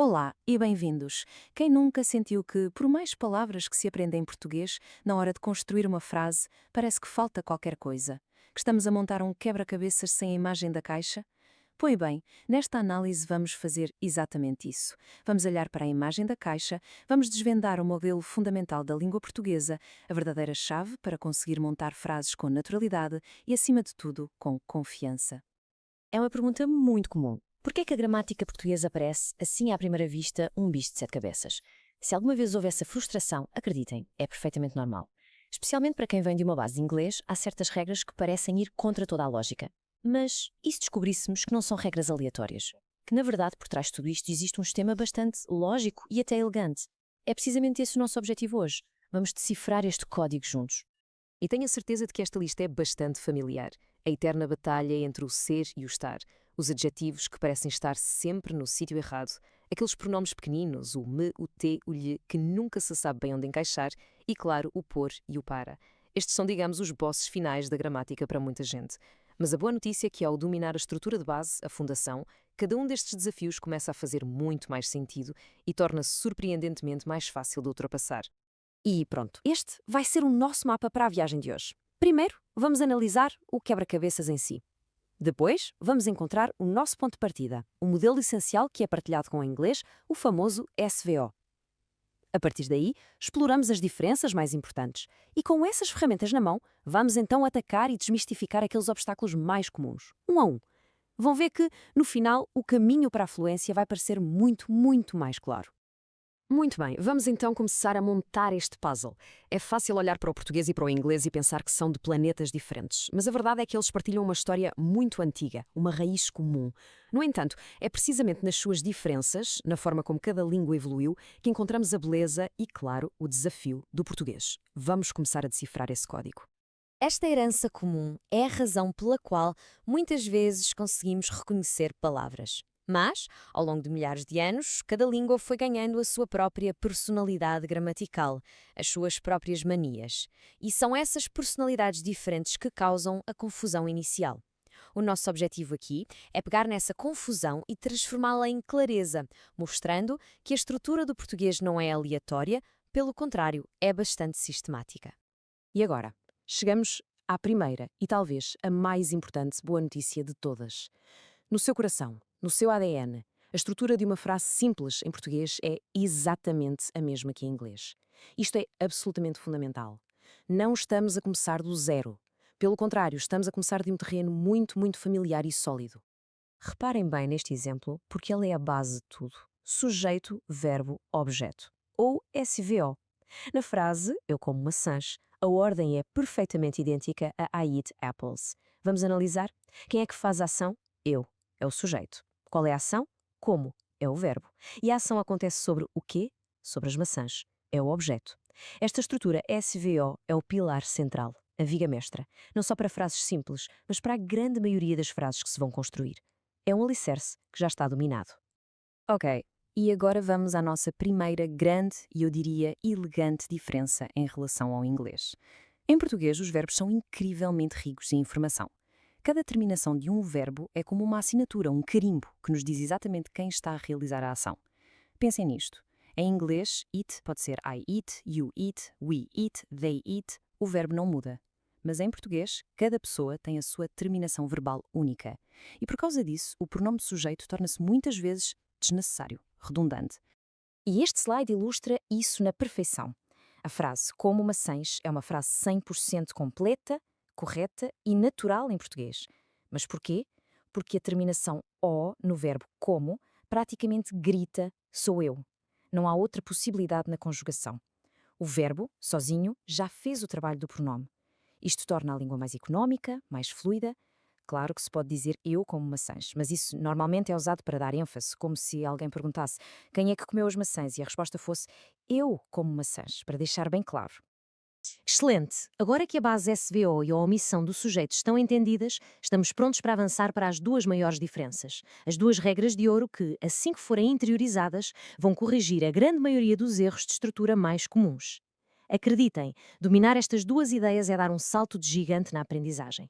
Olá e bem-vindos. Quem nunca sentiu que, por mais palavras que se aprende em português, na hora de construir uma frase, parece que falta qualquer coisa? Que estamos a montar um quebra-cabeças sem a imagem da caixa? Pois bem, nesta análise vamos fazer exatamente isso. Vamos olhar para a imagem da caixa, vamos desvendar o modelo fundamental da língua portuguesa, a verdadeira chave para conseguir montar frases com naturalidade e, acima de tudo, com confiança. É uma pergunta muito comum. Por que é que a gramática portuguesa parece, assim à primeira vista, um bicho de sete cabeças? Se alguma vez houve essa frustração, acreditem, é perfeitamente normal. Especialmente para quem vem de uma base de inglês, há certas regras que parecem ir contra toda a lógica. Mas e se descobríssemos que não são regras aleatórias? Que, na verdade, por trás de tudo isto existe um sistema bastante lógico e até elegante. É precisamente esse o nosso objetivo hoje. Vamos decifrar este código juntos. E tenho a certeza de que esta lista é bastante familiar. A eterna batalha entre o ser e o estar. Os adjetivos que parecem estar sempre no sítio errado. Aqueles pronomes pequeninos, o me, o te, o lhe, que nunca se sabe bem onde encaixar. E, claro, o por e o para. Estes são, digamos, os bosses finais da gramática para muita gente. Mas a boa notícia é que, ao dominar a estrutura de base, a fundação, cada um destes desafios começa a fazer muito mais sentido e torna-se surpreendentemente mais fácil de ultrapassar. E pronto, este vai ser o nosso mapa para a viagem de hoje. Primeiro, vamos analisar o quebra-cabeças em si. Depois, vamos encontrar o nosso ponto de partida, o modelo essencial que é partilhado com o inglês, o famoso SVO. A partir daí, exploramos as diferenças mais importantes e, com essas ferramentas na mão, vamos então atacar e desmistificar aqueles obstáculos mais comuns, um a um. Vão ver que, no final, o caminho para a fluência vai parecer muito, muito mais claro. Muito bem, vamos então começar a montar este puzzle. É fácil olhar para o português e para o inglês e pensar que são de planetas diferentes, mas a verdade é que eles partilham uma história muito antiga, uma raiz comum. No entanto, é precisamente nas suas diferenças, na forma como cada língua evoluiu, que encontramos a beleza e, claro, o desafio do português. Vamos começar a decifrar esse código. Esta herança comum é a razão pela qual muitas vezes conseguimos reconhecer palavras. Mas, ao longo de milhares de anos, cada língua foi ganhando a sua própria personalidade gramatical, as suas próprias manias. E são essas personalidades diferentes que causam a confusão inicial. O nosso objetivo aqui é pegar nessa confusão e transformá-la em clareza, mostrando que a estrutura do português não é aleatória, pelo contrário, é bastante sistemática. E agora, chegamos à primeira e talvez a mais importante boa notícia de todas. No seu coração, no seu ADN, a estrutura de uma frase simples em português é exatamente a mesma que em inglês. Isto é absolutamente fundamental. Não estamos a começar do zero. Pelo contrário, estamos a começar de um terreno muito, muito familiar e sólido. Reparem bem neste exemplo, porque ele é a base de tudo. Sujeito, verbo, objeto. Ou SVO. Na frase, eu como maçãs, a ordem é perfeitamente idêntica a I eat apples. Vamos analisar? Quem é que faz a ação? Eu. É o sujeito. Qual é a ação? Como? É o verbo. E a ação acontece sobre o quê? Sobre as maçãs. É o objeto. Esta estrutura SVO é o pilar central, a viga mestra, não só para frases simples, mas para a grande maioria das frases que se vão construir. É um alicerce que já está dominado. Ok, e agora vamos à nossa primeira grande e eu diria elegante diferença em relação ao inglês. Em português, os verbos são incrivelmente ricos em informação. Cada terminação de um verbo é como uma assinatura, um carimbo, que nos diz exatamente quem está a realizar a ação. Pensem nisto. Em inglês, eat pode ser I eat, you eat, we eat, they eat, o verbo não muda. Mas em português, cada pessoa tem a sua terminação verbal única. E por causa disso, o pronome sujeito torna-se muitas vezes desnecessário, redundante. E este slide ilustra isso na perfeição. A frase como maçãs é uma frase 100% completa, correta e natural em português. Mas porquê? Porque a terminação O no verbo como praticamente grita sou eu. Não há outra possibilidade na conjugação. O verbo, sozinho, já fez o trabalho do pronome. Isto torna a língua mais económica, mais fluida. Claro que se pode dizer eu como maçãs, mas isso normalmente é usado para dar ênfase, como se alguém perguntasse quem é que comeu as maçãs e a resposta fosse eu como maçãs, para deixar bem claro. Excelente! Agora que a base SVO e a omissão do sujeito estão entendidas, estamos prontos para avançar para as duas maiores diferenças. As duas regras de ouro que, assim que forem interiorizadas, vão corrigir a grande maioria dos erros de estrutura mais comuns. Acreditem, dominar estas duas ideias é dar um salto de gigante na aprendizagem.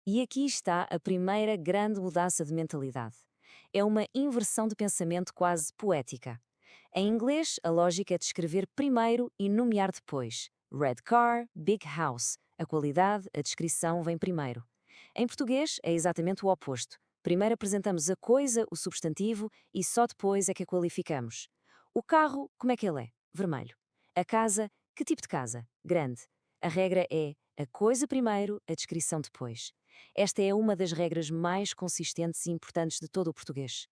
E aqui está a primeira grande mudança de mentalidade. é uma inversão de pensamento quase poética. Em inglês, a lógica é descrever primeiro e nomear depois. Red car, big house. A qualidade, a descrição vem primeiro. Em português, é exatamente o oposto. Primeiro apresentamos a coisa, o substantivo, e só depois é que a qualificamos. O carro, como é que ele é? Vermelho. A casa, que tipo de casa? Grande. A regra é a coisa primeiro, a descrição depois. Esta é uma das regras mais consistentes e importantes de todo o português.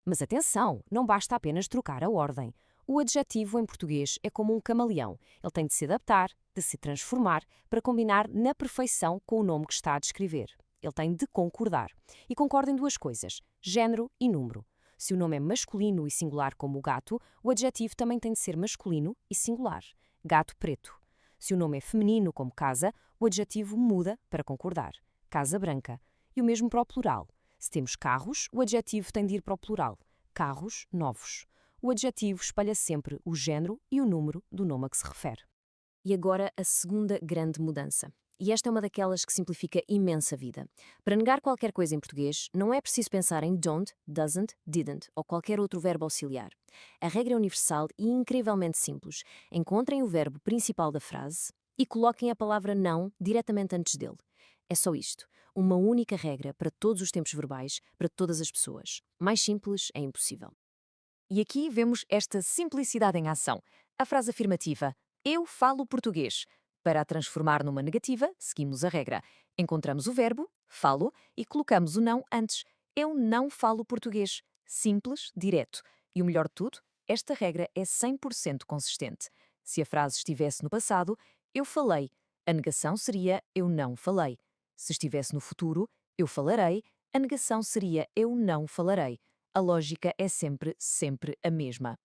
Mas atenção, não basta apenas trocar a ordem. O adjetivo em português é como um camaleão. Ele tem de se adaptar, de se transformar, para combinar na perfeição com o nome que está a descrever. Ele tem de concordar. E concorda em duas coisas: género e número. Se o nome é masculino e singular como o gato, o adjetivo também tem de ser masculino e singular. Gato preto. Se o nome é feminino como casa, o adjetivo muda para concordar. Casa branca. E o mesmo para o plural. Se temos carros, o adjetivo tem de ir para o plural. Carros novos. O adjetivo espalha sempre o género e o número do nome a que se refere. E agora a segunda grande mudança. E esta é uma daquelas que simplifica imensa a vida. Para negar qualquer coisa em português, não é preciso pensar em don't, doesn't, didn't ou qualquer outro verbo auxiliar. A regra é universal e incrivelmente simples. Encontrem o verbo principal da frase e coloquem a palavra não diretamente antes dele. É só isto. Uma única regra para todos os tempos verbais, para todas as pessoas. Mais simples é impossível. E aqui vemos esta simplicidade em ação. A frase afirmativa, eu falo português. Para a transformar numa negativa, seguimos a regra. Encontramos o verbo, falo, e colocamos o não antes. Eu não falo português. Simples, direto. E o melhor de tudo, esta regra é 100% consistente. Se a frase estivesse no passado, eu falei. A negação seria eu não falei. Se estivesse no futuro, eu falarei. A negação seria eu não falarei. A lógica é sempre, sempre a mesma.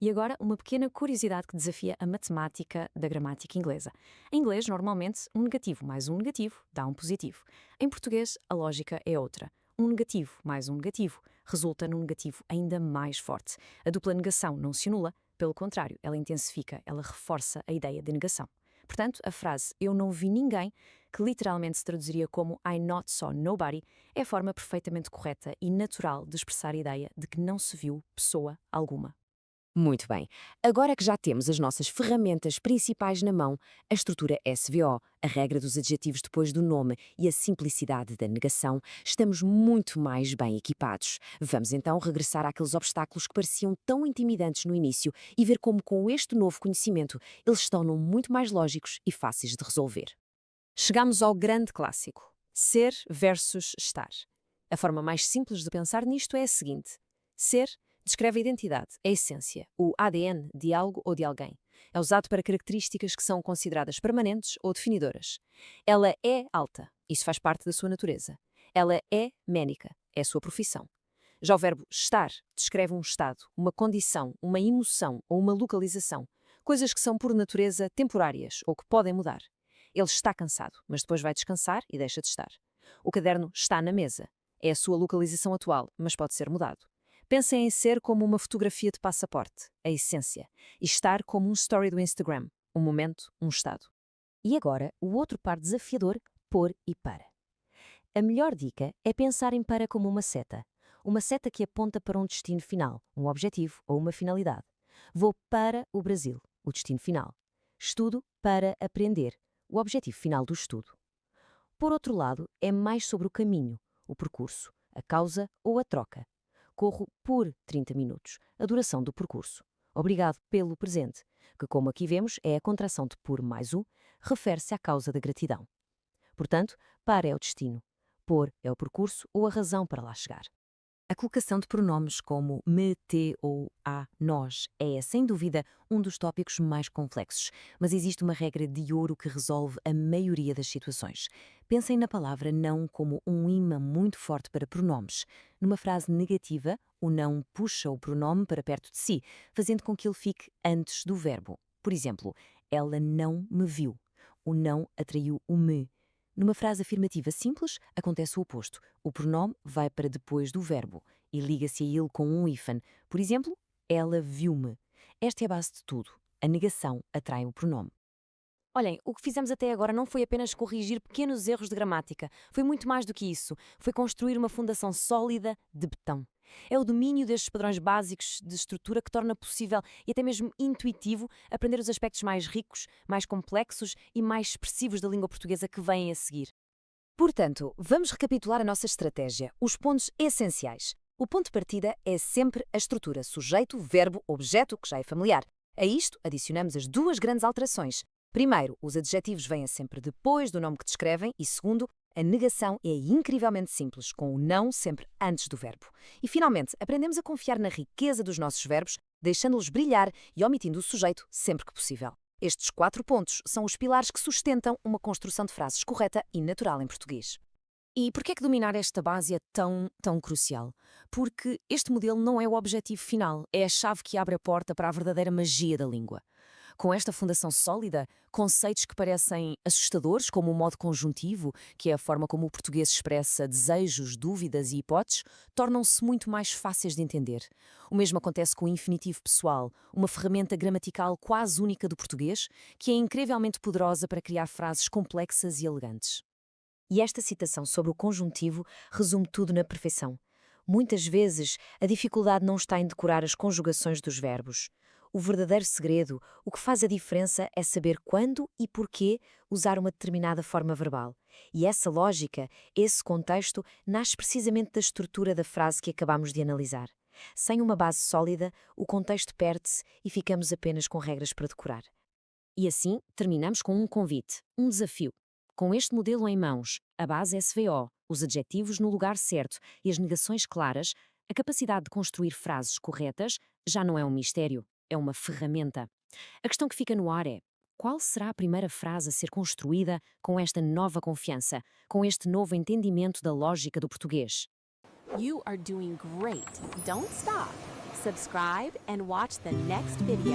E agora, uma pequena curiosidade que desafia a matemática da gramática inglesa. Em inglês, normalmente, um negativo mais um negativo dá um positivo. Em português, a lógica é outra. Um negativo mais um negativo resulta num negativo ainda mais forte. A dupla negação não se anula, pelo contrário, ela intensifica, ela reforça a ideia de negação. Portanto, a frase eu não vi ninguém, que literalmente se traduziria como I not saw nobody, é a forma perfeitamente correta e natural de expressar a ideia de que não se viu pessoa alguma. Muito bem. Agora que já temos as nossas ferramentas principais na mão, a estrutura SVO, a regra dos adjetivos depois do nome e a simplicidade da negação, estamos muito mais bem equipados. Vamos então regressar àqueles obstáculos que pareciam tão intimidantes no início e ver como, com este novo conhecimento, eles se tornam muito mais lógicos e fáceis de resolver. Chegamos ao grande clássico: ser versus estar. A forma mais simples de pensar nisto é a seguinte: ser descreve a identidade, a essência, o ADN de algo ou de alguém. É usado para características que são consideradas permanentes ou definidoras. Ela é alta, isso faz parte da sua natureza. Ela é médica, é a sua profissão. Já o verbo estar descreve um estado, uma condição, uma emoção ou uma localização, coisas que são por natureza temporárias ou que podem mudar. Ele está cansado, mas depois vai descansar e deixa de estar. O caderno está na mesa. É a sua localização atual, mas pode ser mudado. Pensem em ser como uma fotografia de passaporte, a essência, e estar como um story do Instagram, um momento, um estado. E agora, o outro par desafiador, por e para. A melhor dica é pensar em para como uma seta que aponta para um destino final, um objetivo ou uma finalidade. Vou para o Brasil, o destino final. Estudo para aprender, o objetivo final do estudo. Por outro lado, é mais sobre o caminho, o percurso, a causa ou a troca. Corro por 30 minutos, a duração do percurso. Obrigado pelo presente, que, como aqui vemos, é a contração de por mais o, refere-se à causa da gratidão. Portanto, para é o destino, por é o percurso ou a razão para lá chegar. A colocação de pronomes como me, te ou a, nós é, sem dúvida, um dos tópicos mais complexos, mas existe uma regra de ouro que resolve a maioria das situações. Pensem na palavra não como um imã muito forte para pronomes. Numa frase negativa, o não puxa o pronome para perto de si, fazendo com que ele fique antes do verbo. Por exemplo, ela não me viu. O não atraiu o me. Numa frase afirmativa simples, acontece o oposto. O pronome vai para depois do verbo e liga-se a ele com um hífen. Por exemplo, ela viu-me. Esta é a base de tudo. A negação atrai o pronome. Olhem, o que fizemos até agora não foi apenas corrigir pequenos erros de gramática. Foi muito mais do que isso. Foi construir uma fundação sólida de betão. É o domínio destes padrões básicos de estrutura que torna possível e até mesmo intuitivo aprender os aspectos mais ricos, mais complexos e mais expressivos da língua portuguesa que vêm a seguir. Portanto, vamos recapitular a nossa estratégia, os pontos essenciais. O ponto de partida é sempre a estrutura sujeito, verbo, objeto, que já é familiar. A isto adicionamos as duas grandes alterações. Primeiro, os adjetivos vêm sempre depois do nome que descrevem e, segundo, a negação é incrivelmente simples, com o não sempre antes do verbo. E, finalmente, aprendemos a confiar na riqueza dos nossos verbos, deixando-los brilhar e omitindo o sujeito sempre que possível. Estes 4 pontos são os pilares que sustentam uma construção de frases correta e natural em português. E por que é que dominar esta base é tão crucial? Porque este modelo não é o objetivo final, é a chave que abre a porta para a verdadeira magia da língua. Com esta fundação sólida, conceitos que parecem assustadores, como o modo conjuntivo, que é a forma como o português expressa desejos, dúvidas e hipóteses, tornam-se muito mais fáceis de entender. O mesmo acontece com o infinitivo pessoal, uma ferramenta gramatical quase única do português, que é incrivelmente poderosa para criar frases complexas e elegantes. E esta citação sobre o conjuntivo resume tudo na perfeição. Muitas vezes, a dificuldade não está em decorar as conjugações dos verbos. O verdadeiro segredo, o que faz a diferença, é saber quando e porquê usar uma determinada forma verbal. E essa lógica, esse contexto, nasce precisamente da estrutura da frase que acabamos de analisar. Sem uma base sólida, o contexto perde-se e ficamos apenas com regras para decorar. E assim, terminamos com um convite, um desafio. Com este modelo em mãos, a base SVO, os adjetivos no lugar certo e as negações claras, a capacidade de construir frases corretas já não é um mistério, é uma ferramenta. A questão que fica no ar é: qual será a primeira frase a ser construída com esta nova confiança, com este novo entendimento da lógica do português? You are doing great. Don't stop. Subscribe and watch the next video.